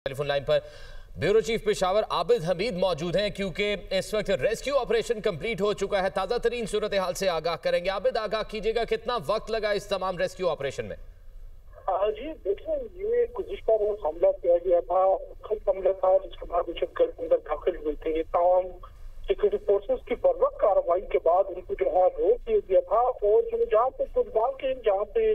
Telephone line पर bureau chief Peshawar Abid Hamid मौजूद हैं क्योंकि इस वक्त रेस्क्यू ऑपरेशन कंप्लीट हो चुका है। ताज़ा तरीन सूरत हाल से आगाह करेंगे। आबिद, आगाह कीजिएगा, कितना वक्त लगा इस तमाम रेस्क्यू ऑपरेशन में? जी देखिए, ये गुज़िश्ता रोज हमला किया गया था, हमला था जिसके बाद दहशतगर्द अंदर दाखिल हुए थे। तमाम सिक्योरिटी फोर्सेस की बर्वक्त कार्रवाई के बाद उनको जो है रोक दिया गया था और जो जहाँ पे फुटबॉल के जहाँ पे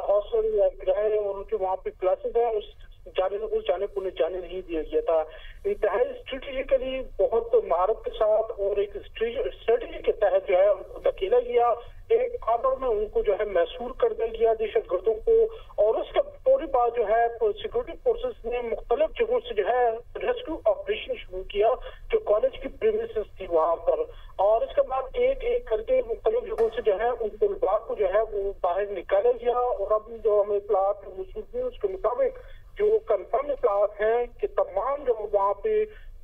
हॉस्टल या किराए और उनके वहाँ पे क्लासेस है उस जाने को जाने नहीं दिया गया था। इंतहाई स्ट्रेटेजिकली बहुत महारत के साथ और एक स्ट्रेटेजी के तहत जो है उनको धकेला गया, एक कॉर्नर में उनको जो है मैसूर कर दिया गया दहशतगर्दों को। और उसके पूरी बात जो है सिक्योरिटी फोर्सेस ने मुख्तलिफ जगहों से जो है रेस्क्यू ऑपरेशन शुरू किया जो कॉलेज की प्रीमिसेस थी वहां पर। और इसके बाद एक एक करके मुख्तलिफ जगहों से जो है उन तलबा को जो है वो बाहर निकाला गया। और अब जो हमें इत्तलात मौसूल हुई उसके मुताबिक जो कंफर्म इत्तलात है कि तमाम जो वहाँ पे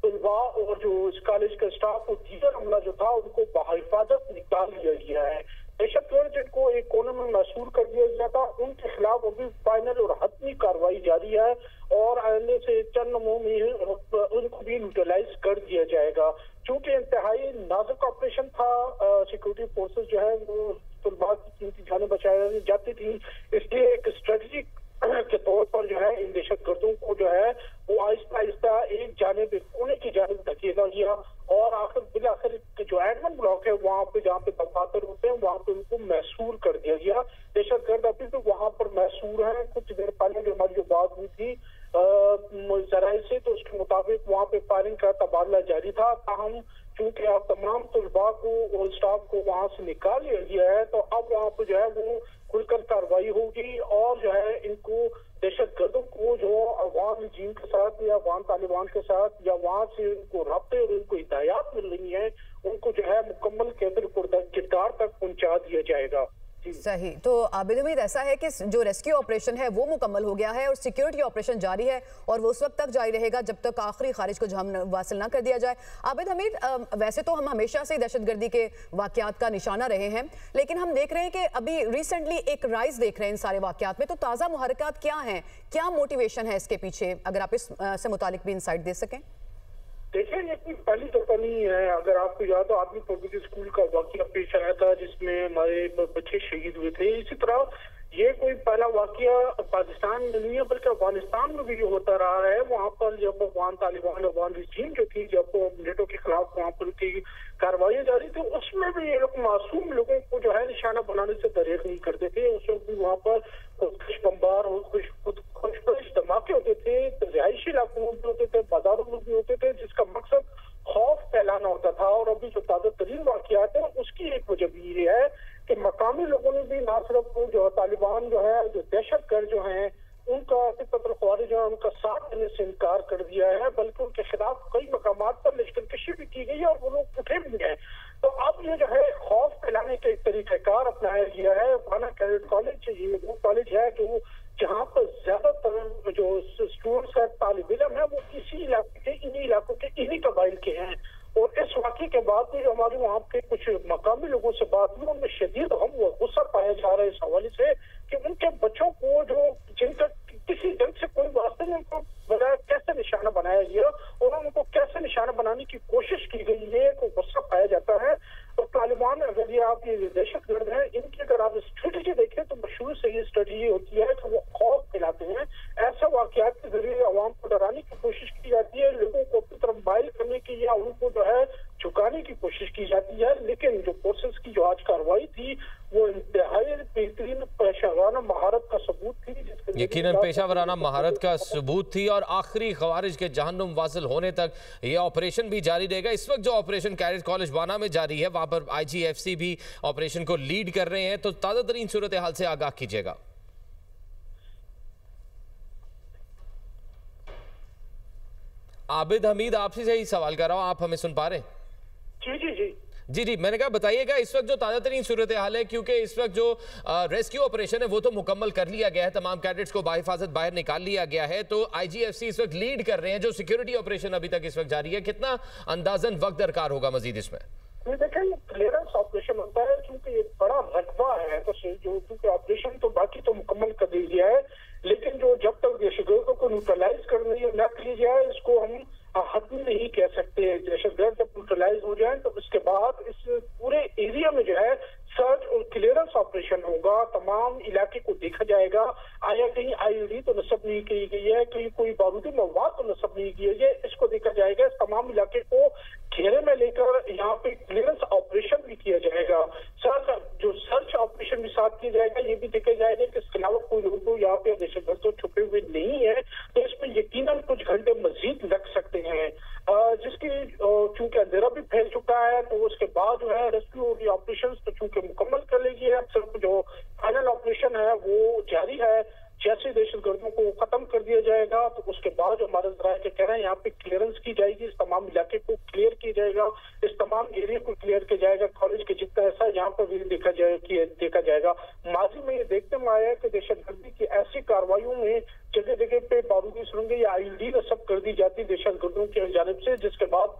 तलबा और जो इस कॉलेज का स्टाफ और दीगर हमला जो था उनको बाहिफाजत निकाल लिया गया है। दहशतगर्द जिनको एक कोने में मैसूर कर दिया गया था उनके खिलाफ अभी फाइनल और हतमी कार्रवाई जारी है और आने से चंद लम्हों में उनको भी न्यूट्रलाइज कर दिया जाएगा। चूंकि इंतहाई नाजुक ऑपरेशन था, सिक्योरिटी फोर्सेस जो है वो तलबा की कीमती जानें बचाई जाती थी, इसलिए एक स्ट्रेटेजी के तौर पर जो है इन दहशतगर्दों को जो है वो आहिस्ता आहिस्ता एक जानिब कोने की जानिब धकेला गया और बिलाखिर जो एडमन ब्लॉक है वहाँ पे जहाँ पे दफातर होते हैं वहाँ पे उनको मैसूर कर दिया गया। दहशतगर्द अभी भी वहाँ पर मैसूर है। कुछ देर पहले जो हमारी जो बात हुई थी जराये से, तो उसके मुताबिक वहाँ पे फायरिंग का तबादला जारी था। ताहम चूंकि अब तमाम तलबा को और स्टाफ को वहाँ से निकाल लिया गया है तो अब वहाँ पे जो है वो खुलकर कार्रवाई होगी और जो है इनको दहशतगर्दों को जो अफगान रजीम के साथ या अफगान तालिबान के साथ या वहाँ से उनको रब्ते और उनको हिदायत मिल रही है उनको जो है मुकम्मल किरदार तक पहुँचा दिया जाएगा। सही। तो आबिद हमीद, ऐसा है कि जो रेस्क्यू ऑपरेशन है वो मुकम्मल हो गया है और सिक्योरिटी ऑपरेशन जारी है और वो उस वक्त तक जारी रहेगा जब तक आखिरी खारिज को जहां वासिल ना कर दिया जाए। आबिद हमीद, वैसे तो हम हमेशा से दहशतगर्दी के वाकयात का निशाना रहे हैं, लेकिन हम देख रहे हैं कि अभी रिसेंटली एक राइज देख रहे हैं इन सारे वाकयात में। तो ताज़ा मुहरकात क्या हैं, क्या मोटिवेशन है इसके पीछे, अगर आप इससे मुतालिक भी इंसाइट दे सकें? देखिए, ये कोई पहली दफा नहीं है। अगर आपको याद हो आर्मी पब्लिक स्कूल का वाकया पेश आया था जिसमें हमारे बच्चे शहीद हुए थे। इसी तरह ये कोई पहला वाकया पाकिस्तान में नहीं है बल्कि अफगानिस्तान में भी जो होता रहा है। वहाँ पर जब अफगान तालिबान अफगान रजीम जो थी जब नेटो के खिलाफ वहाँ पर की कार्रवाई जारी थी उसमें भी ये लोग मासूम लोगों को जो है निशाना बनाने से दरेक नहीं करते थे। उस वक्त भी वहाँ पर खुश बम्बार और खुश धमाके होते थे, रिहायशी इलाकों में भी होते थे, बाजारों में भी होते थे, जिसका मकसद खौफ फैलाना होता था। और अभी जो ताज़ा तरीन वाकयात है उसकी एक वजह भी ये है कि मकामी लोगों ने भी ना सिर्फ जो तालिबान जो है जो दहशतगर्द जो है उनका ख्वारिज जो है उनका साथ देने से इनकार कर दिया है बल्कि उनके खिलाफ कई मकामात पर लश्करकशी भी की गई है और वो लोग उठे भी हैं। तो अब ये जो है खौफ फैलाने का एक तरीकाकार अपनाया गया है। वाना कैडेट कॉलेज ये वो कॉलेज है जो जहाँ पर ज्यादातर जो स्टूडेंट्स है तालिब इल्म है वो इसी इलाके के इन्हीं इलाकों के इन्हीं कबाइल के हैं। और इस वाक़े के बाद भी हमारे वहाँ के कुछ मकामी लोगों से बात हुई, उनमें शदीद गम व गुस्सा पाया जा रहा है इस हवाले से कि उनके बच्चों को जो जिनका किसी जंग से कोई वास्ता नहीं उनको बजाय कैसे निशाना बनाया गया और उनको कैसे निशाना बनाने की कोशिश की गई है को गुस्सा पाया जाता है। तो तालिबान अगर ये आप ये दहशतगर्द हैं इनकी अगर आप स्ट्रेटेजी देखें तो मशहूर से ये स्ट्रेटेजी होती है कि वो खौफ फैलाते हैं। ऐसे वाकयात के जरिए अवाम को डराने की कोशिश की जाती है, लोगों को अपनी तरफ माइल करने की या उनको जो है झुकाने की कोशिश की जाती है। लेकिन जो फोर्सेस की जो आज कार्रवाई थी वो इंतहाई बेहतरीन पेशावराना महारत का सबूत थी, यकीनन पेशावराना महारत का सबूत थी और आखिरी खवारिज के जहन्नुम वासिल होने तक ये ऑपरेशन भी जारी रहेगा। इस वक्त जो ऑपरेशन कैडेट कॉलेज वाना में जारी है वहां पर IGFC भी ऑपरेशन को लीड कर रहे हैं, तो ताज़ा तरीन सूरत हाल से आगाह कीजिएगा। आबिद हमीद, आपसे यही सवाल कर रहा हूं, आप हमें सुन पा रहे हैं? जी, मैंने कहा बताइएगा इस वक्त जो ताज़ा तरीन सूरत हाल है, क्योंकि इस वक्त जो रेस्क्यू ऑपरेशन है वो तो मुकम्मल कर लिया गया है, तमाम कैडेट्स को बाहिफाजत बाहर निकाल लिया गया है, तो IGFC इस वक्त लीड कर रहे हैं, जो सिक्योरिटी ऑपरेशन अभी तक इस वक्त जारी है, कितना अंदाजन वक्त दरकार होगा मजीद इसमें? देखें, क्लियरेंस ऑपरेशन होता है क्योंकि एक बड़ा रकबा है तो जो ऑपरेशन तो बाकी तो मुकम्मल कर दिया है लेकिन जो जब तक दहशतगर्दों को न्यूट्रलाइज करने न किया जाए, इसको हम खत्म नहीं कह सकते। दहशतगर्द जब न्यूट्रलाइज हो जाए तो उसके बाद इस पूरे एरिया में जो है सर्च और क्लियरेंस ऑपरेशन होगा। तमाम इलाके को देखा जाएगा, आया कहीं आईईडी तो नस्ब नहीं की गई है, कहीं कोई बारूदी मवाद तो नस्ब नहीं की है, इसको देखा जाएगा। इस तमाम इलाके को घेरे में लेकर यहाँ पे क्लियरेंस ऑपरेशन भी किया जाएगा। सर्च ऑपरेशन भी साथ किया जाएगा। ये भी देखा जाएगा कि इसके अलावा कोई लोग यहाँ पे दहशतगर्द तो छुपे हुए नहीं है, तो इसमें यकीनन कुछ घंटे मजीद लग सकते हैं। जिसकी चूंकि अंधेरा भी फैल चुका है, तो उसके बाद जो है रेस्क्यू ऑपरेशन तो चूंकि मुकम्मल कर लेगी है, सिर्फ जो फाइनल ऑपरेशन है वो जारी है। जैसे दहशतगर्दों को खत्म कर दिया जाएगा तो उसके बाद जो हमारे जराये के कह रहे हैं यहाँ पे क्लियरेंस की जाएगी, इस तमाम इलाके को क्लियर किया जाएगा, इस तमाम एरिया को क्लियर किया जाएगा। कॉलेज के जितना ऐसा यहाँ पर भी देखा जाएगा। माजी में ये देखते में आया है कि दहशतगर्दी की ऐसी कार्रवाइयों में जगह जगह पे बारूदी सुरंगें या आईईडी नस्ब कर दी जाती दहशतगर्दों की जानिब से, जिसके बाद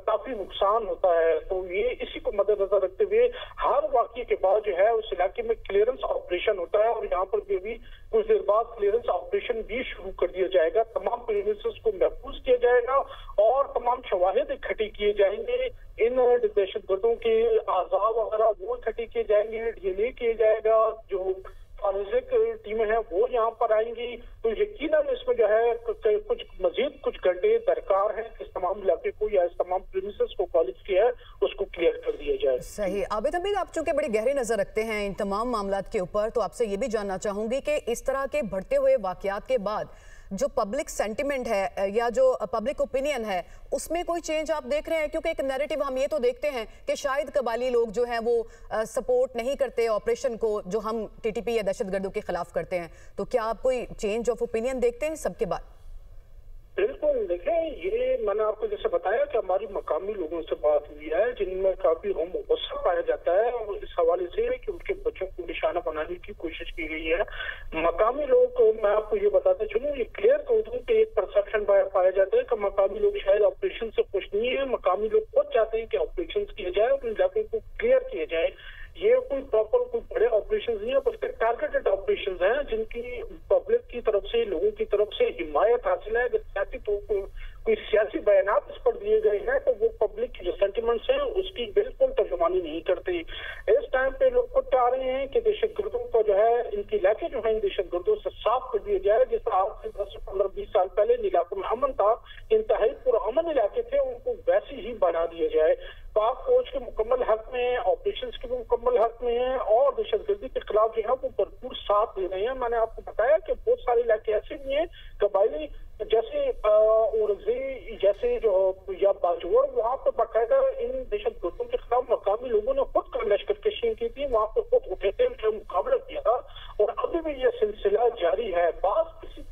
काफी नुकसान होता है। तो ये इसी को मद्देनजर रखते हुए हर वाकये के बाद जो है उस इलाके में क्लियरेंस ऑपरेशन होता है, और यहाँ पर भी कुछ देर बाद क्लियरेंस ऑपरेशन भी शुरू कर दिया जाएगा। तमाम प्रीमिसेस को महफूज किया जाएगा और तमाम शवाहिद इकट्ठी किए जाएंगे। इन दहशतगर्दों के आज़ाद वगैरह वो इकट्ठी किए जाएंगे, डीएनए किया जाएगा, जो फॉरेंसिक टीमें हैं वो यहाँ पर आएंगी। तो यकीनन इसमें जो है कुछ घंटे दरकार है इस तमाम इलाके को या इस तमाम प्रीमिसेस को कॉलेज की है उसको क्लियर कर दिया जाए। सही। आबिद हमीद, आप चूंकि बड़ी गहरी नजर रखते हैं इन तमाम मामलात के ऊपर, तो आपसे ये भी जानना चाहूंगी कि इस तरह के बढ़ते हुए वाकयात के बाद जो पब्लिक सेंटिमेंट है या जो पब्लिक ओपिनियन है उसमें कोई चेंज आप देख रहे हैं? क्योंकि एक नैरेटिव हम ये तो देखते हैं कि शायद कबायली लोग जो हैं वो सपोर्ट नहीं करते ऑपरेशन को जो हम टीटीपी या दहशतगर्दों के खिलाफ करते हैं, तो क्या आप कोई चेंज ऑफ ओपिनियन देखते हैं सबके बाद? बिल्कुल, देखें, ये मैंने आपको जैसे बताया कि हमारी मकामी लोगों से बात हुई है जिनमें काफी गुस्सा पाया जाता है, और इस हवाले से कि उनके बच्चों को निशाना बनाने की कोशिश की गई है। मकामी लोग, मैं आपको ये बताते चलूं, ये क्लियर कर दूं कि एक परसेप्शन पाया जाता है कि मकामी लोग शायद ऑपरेशन से खुश नहीं है। मकामी लोग खुद चाहते हैं कि ऑपरेशन किए जाए और इलाके को क्लियर किया जाए। ये कोई प्रॉपर कोई बड़े ऑपरेशन नहीं है, बल्कि टारगेटेड ऑपरेशन हैं जिनकी पब्लिक की तरफ से, लोगों की तरफ से हिमायत हासिल है। अगर सियासी तो कोई सियासी बयानात इस पर दिए गए हैं तो वो पब्लिक की जो सेंटिमेंट्स हैं उसकी बिल्कुल तर्जुमानी नहीं करते। इस टाइम पे लोग खुद चाह रहे हैं कि दहशतगर्दों को जो है इनके इलाके जो है इन दहशतगर्दों से साफ कर दिया जाए। जिस आज से 10 से 15-20 साल पहले इन इलाकों में अमन था, इंतहाई पुरअमन इलाके थे, उनको वैसे ही बना दिया जाए। पाक फौज के मुकम्मल हक में, ऑपरेशन के भी मुकम्मल हक में है और दहशतगर्दी के खिलाफ जो है वो भरपूर साथ दे रहे हैं। मैंने आपको बताया कि बहुत सारे इलाके ऐसे भी हैं कबायली जैसे औरंगजेब जैसे जो या बाजूर, वहाँ पर बाकायदा इन दहशतगर्दों के खिलाफ मकामी लोगों ने खुद लश्करकशी की थी, वहाँ पर खुद उठे थे, उनका मुकाबला किया था और अभी भी यह सिलसिला जारी है।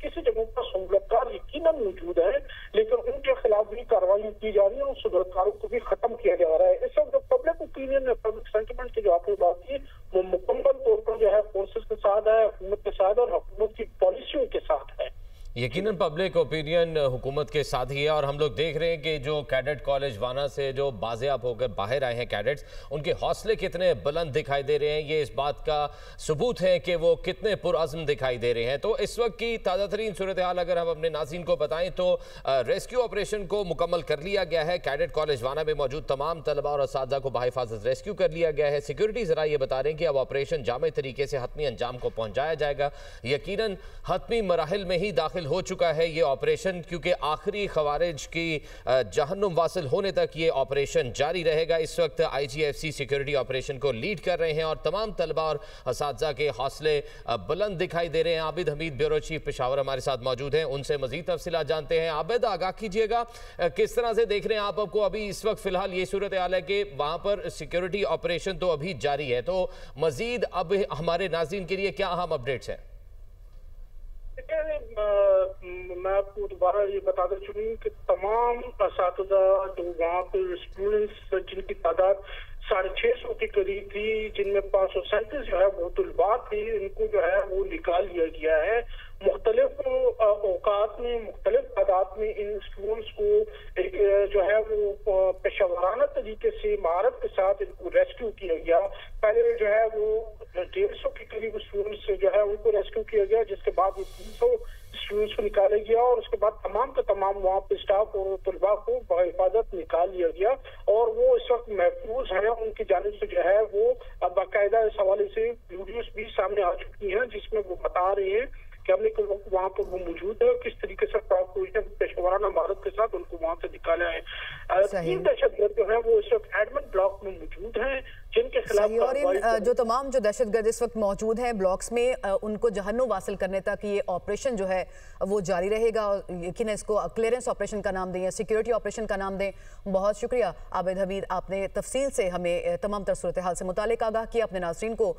किसी जगहों पर सुबरतकार यकीनन मौजूद है, लेकिन उनके खिलाफ भी कार्रवाई की जा रही है और सुबरतकारों को भी खत्म किया जा रहा है। इस वक्त जो पब्लिक ओपिनियन है, पब्लिक सेंटिमेंट की जो आपने बात की, वो मुकम्मल तौर पर जो है फोर्सेस के साथ है, हुकूमत के साथ और हुकूमत की पॉलिसियों के साथ है। यकीनन पब्लिक ओपिनियन हुकूमत के साथ ही है और हम लोग देख रहे हैं कि जो कैडेट कॉलेज वाना से जो बाज़ेआब होकर बाहर आए हैं कैडेट्स, उनके हौसले कितने बुलंद दिखाई दे रहे हैं। ये इस बात का सबूत है कि वो कितने पुरअज़्म दिखाई दे रहे हैं। तो इस वक्त की ताज़ा तरीन सूरत हाल अगर हम अपने नाज़रीन को बताएं तो रेस्क्यू ऑपरेशन को मुकम्मल कर लिया गया है। कैडेट कॉलेज वाना में मौजूद तमाम तलबा और असातिज़ा को बाहिफाज़त रेस्क्यू कर लिया गया है। सिक्योरिटी ज़रा ये बता रहे हैं कि अब ऑपरेशन जामे तरीके से हतमी अंजाम को पहुँचाया जाएगा। यकीनन हतमी मराहिल में ही दाखिल हो चुका है ये ऑपरेशन, क्योंकि आखिरी खवारिज की जहन्नुम वासिल होने तक ये ऑपरेशन जारी रहेगा। इस वक्त IGFC सिक्योरिटी ऑपरेशन को लीड कर रहे हैं और तमाम तलबा और असातिज़ा के हौसले बुलंद दिखाई दे रहे हैं। आबिद हमीद ब्यूरो चीफ पेशावर हमारे साथ मौजूद हैं, उनसे मजीद तफसीलात जानते हैं। आबिद, आगाह कीजिएगा, किस तरह से देख रहे हैं आपको अभी इस वक्त फिलहाल ये सूरत हाल है कि वहाँ पर सिक्योरिटी ऑपरेशन तो अभी जारी है, तो मजीद अब हमारे नाज़रीन के लिए क्या अहम अपडेट्स हैं? मैं आपको दोबारा ये बताते चलूँ कि तमाम असातिज़ा जो वहाँ पर स्टूडेंट्स जिनकी तादाद 650 के करीब थी, जिनमें 537 जो है वो तलबा थी, इनको जो है वो निकाल लिया गया है। मुख्तलिफ औकात में, मुख्तलिफ तादाद में इन स्टूडेंट्स को एक जो है वो पेशेवराना तरीके से महारत के साथ इनको रेस्क्यू किया गया। पहले जो है वो 150 के करीब स्टूडेंट्स जो है उनको रेस्क्यू किया गया, जिसके बाद 300 स्टूडेंट्स को निकाला गया और उसके बाद तमाम का तमाम वहाँ पे स्टाफ और तलबा को बाहिफाजत निकाल लिया गया और वो इस वक्त महफूज है। उनकी जानिब से जो है वो बाकायदा इस हवाले से वीडियोस भी सामने आ चुकी हैं जिसमें वो बता रहे हैं कि हमने वहाँ पर वो मौजूद है, किस तरीके से पेशेवराना महारत के साथ उनको वहाँ से निकाला है। 3 दहशतगर्द जो है वो इस वक्त एडमंड ब्लॉक में मौजूद हैं जिनके खिलाफ और जो तमाम जो दहशतगर्द इस वक्त मौजूद हैं ब्लॉक्स में, उनको जहन्नुम वासिल करने तक ये ऑपरेशन जो है वो जारी रहेगा। यकीन है इसको क्लियरेंस ऑपरेशन का नाम दें या सिक्योरिटी ऑपरेशन का नाम दें। बहुत शुक्रिया आबिद हमीद, आपने तफसील से हमें तमाम तर सूरत हाल से मुतालिक आगाह किया, अपने नाज़रीन को